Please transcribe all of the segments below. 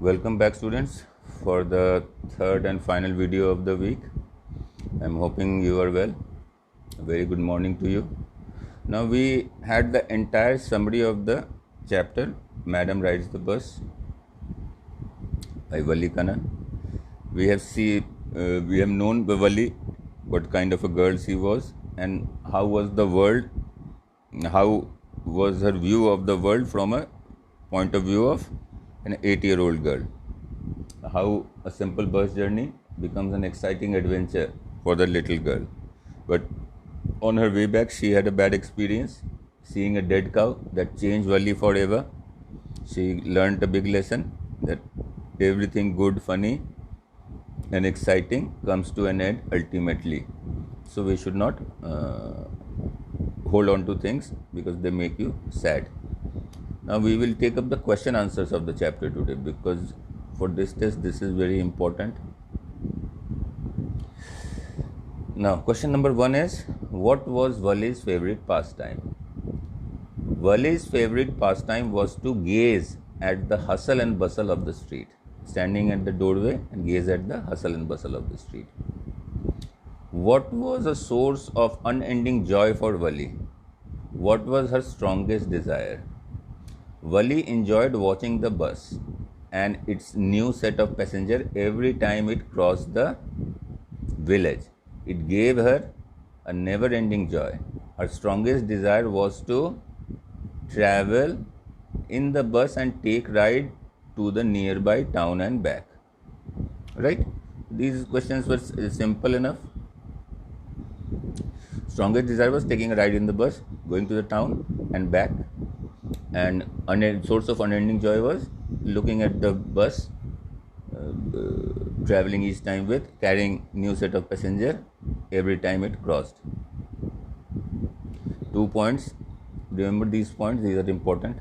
Welcome back, students, for the third and final video of the week. I'm hoping you are well. A very good morning to you. Now we had the entire summary of the chapter Madam Rides the Bus by Valli Kannan. We have known Valli, what kind of a girl she was, and how was the world, how was her view of the world from a point of view of an 8-year-old girl. How a simple bus journey becomes an exciting adventure for the little girl. But on her way back, she had a bad experience seeing a dead cow that changed Valli forever. She learned a big lesson that everything good, funny, and exciting comes to an end ultimately. So we should not hold on to things because they make you sad. Now we will take up the question answers of the chapter today because for this test this is very important. Now question number 1 is, what was Valli's favorite pastime? Valli's favorite pastime was to gaze at the hustle and bustle of the street, standing at the doorway and gaze at the hustle and bustle of the street. What was a source of unending joy for Valli? What was her strongest desire? Valli enjoyed watching the bus and its new set of passengers every time it crossed the village. It gave her a never-ending joy. Her strongest desire was to travel in the bus and take ride to the nearby town and back. Right? These questions were simple enough. Strongest desire was taking a ride in the bus, going to the town and back. And source of unending joy was looking at the bus, traveling each time with, carrying new set of passenger every time it crossed. 2 points. Remember these points, these are important.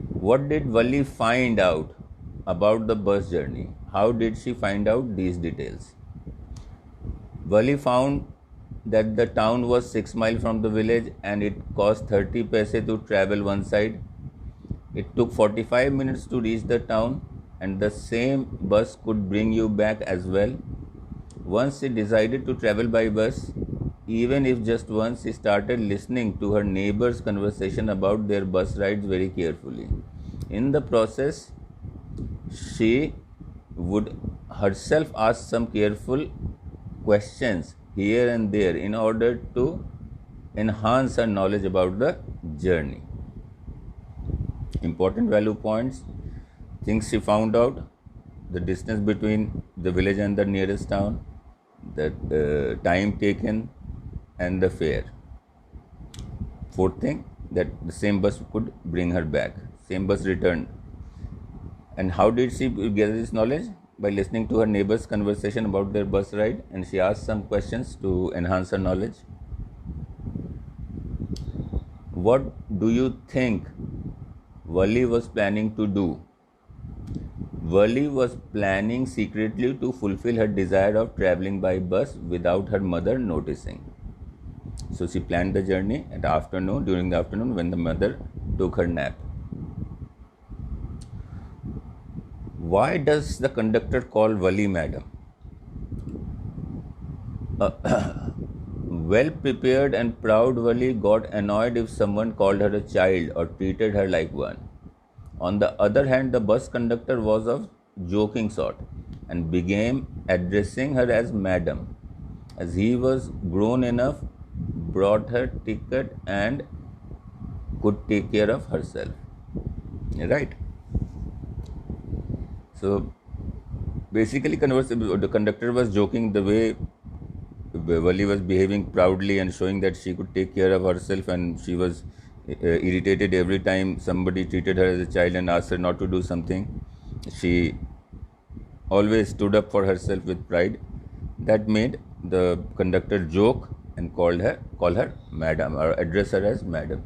What did Valli find out about the bus journey? How did she find out these details? Valli found that the town was 6 miles from the village and it cost 30 paise to travel one side. It took 45 minutes to reach the town and the same bus could bring you back as well. Once she decided to travel by bus, even if just once, she started listening to her neighbors' conversation about their bus rides very carefully. In the process, she would herself ask some careful questions here and there in order to enhance her knowledge about the journey. Important value points, things she found out: the distance between the village and the nearest town, the time taken, and the fare. Fourth thing, that the same bus could bring her back, same bus returned. And how did she gather this knowledge? By listening to her neighbors' conversation about their bus ride, and she asked some questions to enhance her knowledge. What do you think Valli was planning to do? Valli was planning secretly to fulfill her desire of traveling by bus without her mother noticing. So she planned the journey at afternoon, during the afternoon when the mother took her nap. Why does the conductor call Valli madam? Well-prepared and proud Valli got annoyed if someone called her a child or treated her like one. On the other hand, the bus conductor was of joking sort and began addressing her as madam, as he was grown enough, brought her ticket and could take care of herself. Right? So basically the conductor was joking the way Valli was behaving proudly and showing that she could take care of herself, and she was irritated every time somebody treated her as a child and asked her not to do something. She always stood up for herself with pride. That made the conductor joke and call her madam, or address her as madam.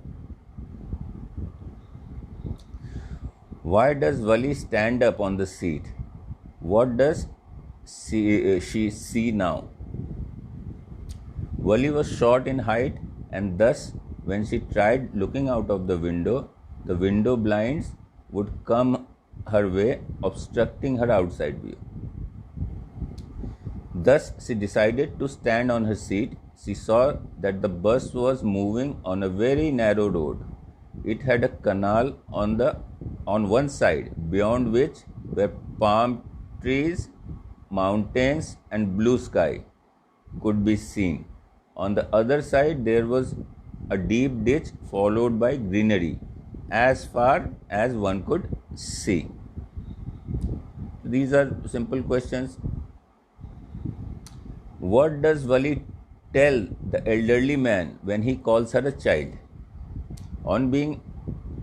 Why does Valli stand up on the seat? What does she see now? Valli was short in height, and thus when she tried looking out of the window blinds would come her way, obstructing her outside view. Thus, she decided to stand on her seat. She saw that the bus was moving on a very narrow road. It had a canal on one side, beyond which were palm trees, mountains, and blue sky could be seen. On the other side, there was a deep ditch followed by greenery as far as one could see. These are simple questions. What does Wali tell the elderly man when he calls her a child? On being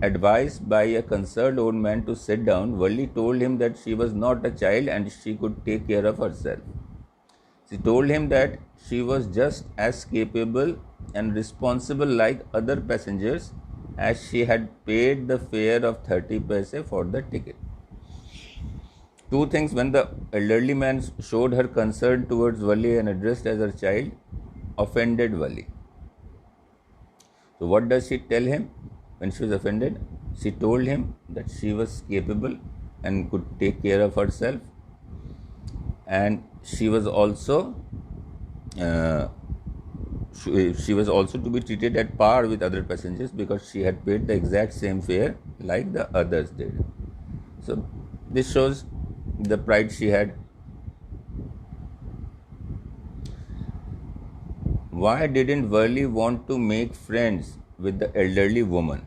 advised by a concerned old man to sit down, Wali told him that she was not a child and she could take care of herself. She told him that she was just as capable and responsible like other passengers, as she had paid the fare of 30 paise for the ticket. Two things: when the elderly man showed her concern towards Wali and addressed as her child, offended Wali. So what does she tell him when she was offended? She told him that she was capable and could take care of herself, and she was also to be treated at par with other passengers because she had paid the exact same fare like the others did. So this shows the pride she had. Why didn't Wali want to make friends with the elderly woman?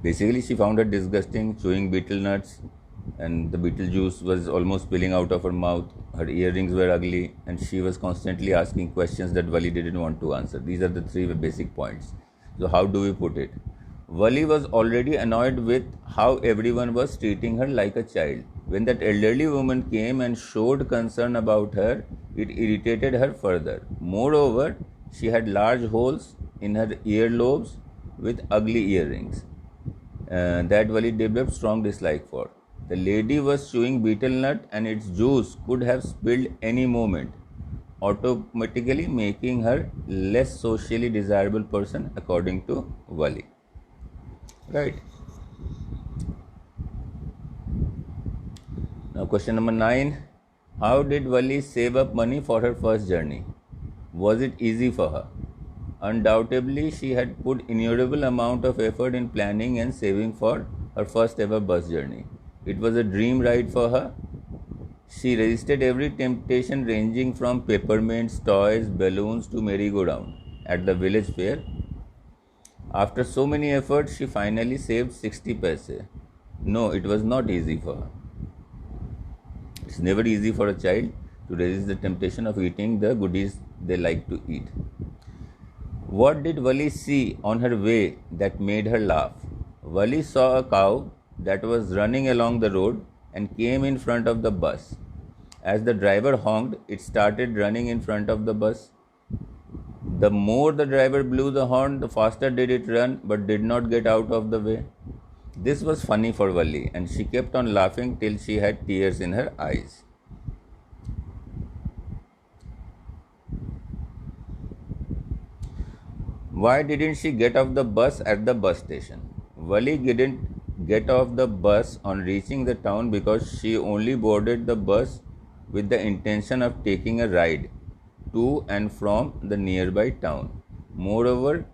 Basically, she found her disgusting, chewing betel nuts, and the betel juice was almost spilling out of her mouth. Her earrings were ugly, and she was constantly asking questions that Wali didn't want to answer. These are the three basic points. So how do we put it? Wali was already annoyed with how everyone was treating her like a child. When that elderly woman came and showed concern about her, it irritated her further. Moreover, she had large holes in her earlobes with ugly earrings that Wali developed strong dislike for. The lady was chewing betel nut and its juice could have spilled any moment, automatically making her less socially desirable person according to Wali. Right. Now question number 9. How did Wali save up money for her first journey? Was it easy for her? Undoubtedly, she had put innumerable amount of effort in planning and saving for her first ever bus journey. It was a dream ride for her. She resisted every temptation ranging from peppermints, toys, balloons to merry-go-round at the village fair. After so many efforts, she finally saved 60 paise. No, it was not easy for her. It's never easy for a child to resist the temptation of eating the goodies they like to eat. What did Wali see on her way that made her laugh? Wali saw a cow that was running along the road and came in front of the bus. As the driver honked, it started running in front of the bus. The more the driver blew the horn, the faster did it run, but did not get out of the way. This was funny for Wali, and she kept on laughing till she had tears in her eyes. Why didn't she get off the bus at the bus station? Wali didn't get off the bus on reaching the town because she only boarded the bus with the intention of taking a ride to and from the nearby town. Moreover,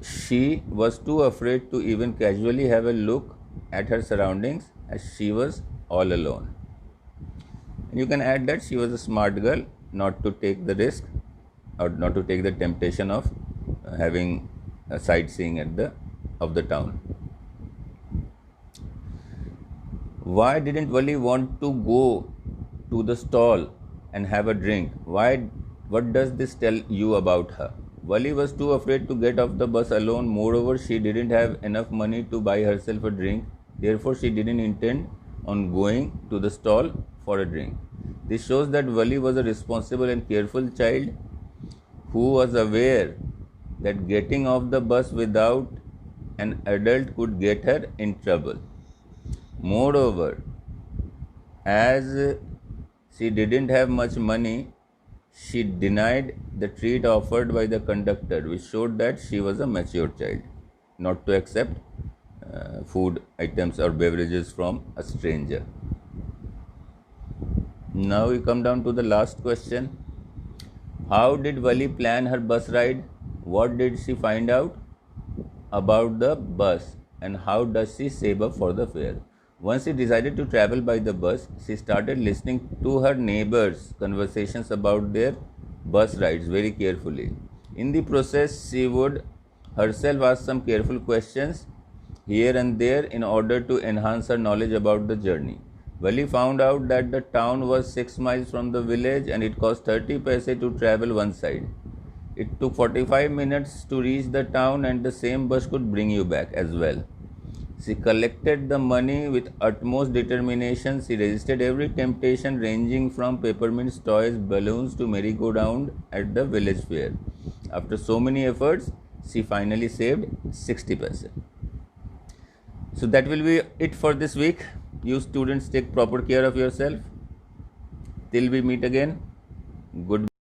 she was too afraid to even casually have a look at her surroundings as she was all alone. And you can add that she was a smart girl not to take the risk or not to take the temptation of having a sightseeing of the town. Why didn't Wali want to go to the stall and have a drink? What does this tell you about her? Wali was too afraid to get off the bus alone. Moreover, she didn't have enough money to buy herself a drink. Therefore, she didn't intend on going to the stall for a drink. This shows that Wali was a responsible and careful child who was aware that getting off the bus without an adult could get her in trouble. Moreover, as she didn't have much money, she denied the treat offered by the conductor, which showed that she was a mature child, not to accept food items or beverages from a stranger. Now we come down to the last question. How did Vali plan her bus ride? What did she find out about the bus and how does she save up for the fare? Once she decided to travel by the bus, she started listening to her neighbors' conversations about their bus rides very carefully. In the process, she would herself ask some careful questions here and there in order to enhance her knowledge about the journey. Vali found out that the town was 6 miles from the village and it cost 30 paise to travel one side. It took 45 minutes to reach the town and the same bus could bring you back as well. She collected the money with utmost determination. She resisted every temptation ranging from peppermint toys, balloons to merry-go-round at the village fair. After so many efforts, she finally saved 60 paise. So that will be it for this week. You students take proper care of yourself. Till we meet again. Good.